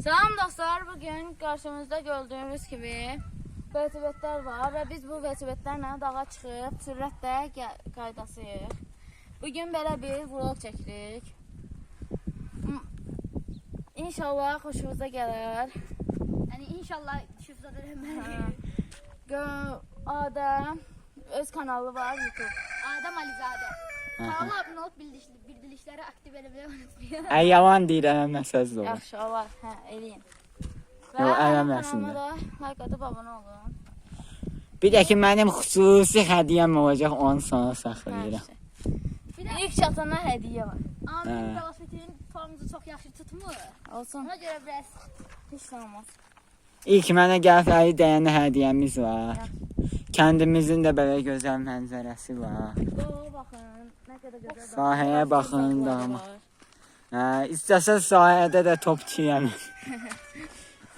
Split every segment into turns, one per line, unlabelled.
Salam dostlar, bugün karşımızda gördüğümüz gibi velosipedler var ve biz bu velosipedlerle dağa çıxıb sürətlə qaydasıyıq. Bugün belə bir vlog çəkirik. İnşallah xoşumuza gələr.
Yani inşallah şifre veremem.
Adəm öz kanalı var YouTube.
Adem Alizade. Kanala abone olup bildirilişleri aktif etmeyi unutmayın.
Ay yalan deyirəm, məsəz olur.
Yaxşı olar, eləyin.
Yo, eləməsin
kanalıma da like atıb abone olun.
Bir də ki, mənim xüsusi hədiyyəm olacaq, onu sonra saxlayıram.
İlk çatana hediye var.
Amin velosipedin formunuzu çok yaxşı tutmur.
Olsun.
Ona göre biraz
Hiç olmaz.
İlk mənə gəlfəyi dəyənə hədiyyəmiz var. Kəndimizin də belə gözəl mənzərəsi var.
Doğa baxın, nə qədər gözəl.
Sahəyə baxın, dama. İstəsə sahədə də top çiyəmin.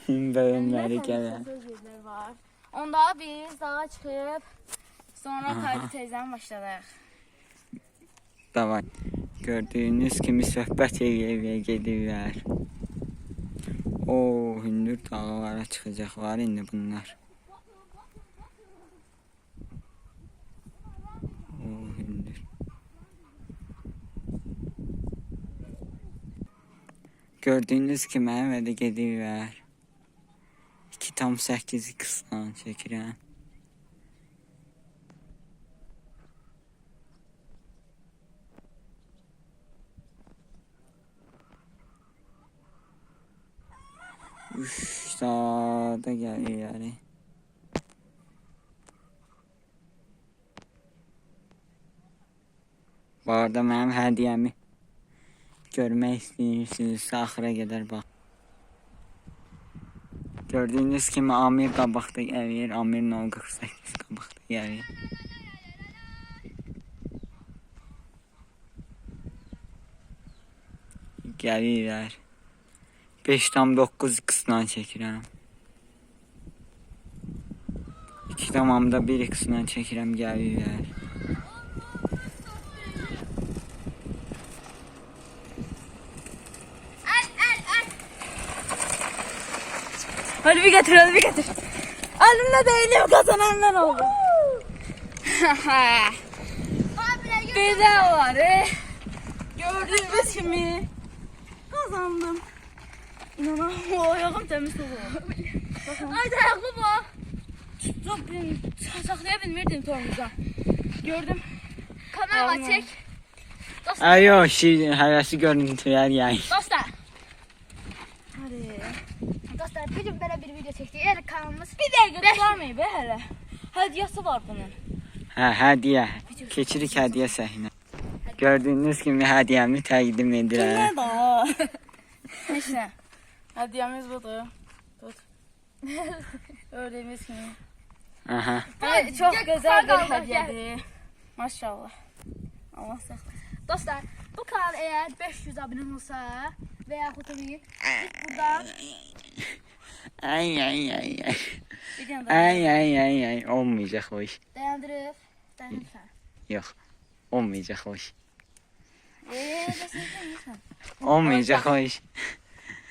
Bölümləri gələr.
Sözler var. Onda biz dağa çıxıb sonra kaydı tezdən başladıq.
Davay. Gördüyünüz kimi söhbət eyə gedirlər. Hündür dağlara çıxacaqlar indi bunlar. Hündür. Gördüyünüz kimi mənə də gedirlər. 2,8 qıslan çəkirəm. Dağda gəlirlər. Bu arada mənim hədiyyəmi görmək istəyirsinizsə axıra qədər bax. Gördüyünüz kimi Amir qabaqda gəlir, Amir 048 qabaqda gəlir. Gəlirlər. 5,9 qıslan çəkirəm. 2,1 qıslan çəkirəm, gəlirlər.
Hadi bir getir, hadi bir getir. Elimle değilim, kazanan ben oldum. Bir de var. Gördüğünüz gibi kazandım. İnanamıyorum, ayağım temiz oldu.
Ay ayaklı bu.
Saklayabilmirdim torumuza. Gördüm.
Kamera
Aynen.
çek.
Ay yox, həvəsi görüntülər yayın.
Dostlar.
Hadi.
Dostlar bugün böyle bir video çektik. Eğer kanalımız
Bir dakika tutarmayı be hele. Hediyesi var bunun.
Hədiyyə. Keçirik hədiyyə səhnə. Gördüyünüz kimi hədiyyəmi təqdim edirəm.
Ne da? İşte. Hediyemiz budur. Tut. Gördüğümüz gibi.
Aha.
Çok
Gel,
güzel
pardon,
bir hediyedir. Maşallah. Allah saklasın.
Dostlar bu kanal eğer 500 abone olsa veya kutuyu buradan
Ay.
Bir tane daha.
Ay. Olmayacaq o iş.
dayandırır. Dayanırsan.
Yox. Olmayacaq o iş.
Nasıl yapıyorsun?
Olmayacaq o iş.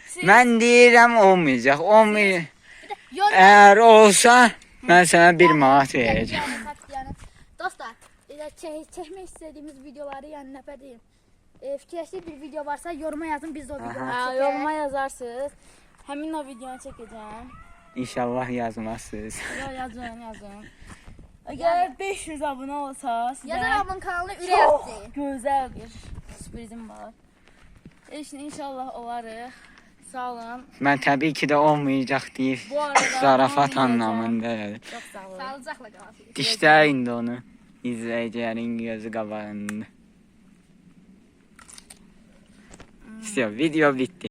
Siz-
Mən deyirəm olmayacaq. Olmayacaq.
Yorum
Əgər olsa mən sənə 1 manat verəcəm.
yani. Dostlar çekmek istediğimiz videoları yani ne diyeyim. Fikirleştiği bir video varsa yoruma yazın biz de o videoları
Ha,
çekeriz.
yoruma yazarsınız. Hemen o videonu çekeceğim.
İnşallah yazmazsınız.
Yazın. Eğer 500 abone olsa size
Yazar abinin kanalına üre yaptı.
güzel bir sürprizim var. İnşallah olarıq. Sağ olun.
Mən təbii ki də olmayacaq deyib
Bu arada
zarafat
onu
anlamında.
Çok sağ olun.
Sağlıcakla kalın.
Dişlər indi onu. İzləyicilərin gözü qabağında. İşte video bitti.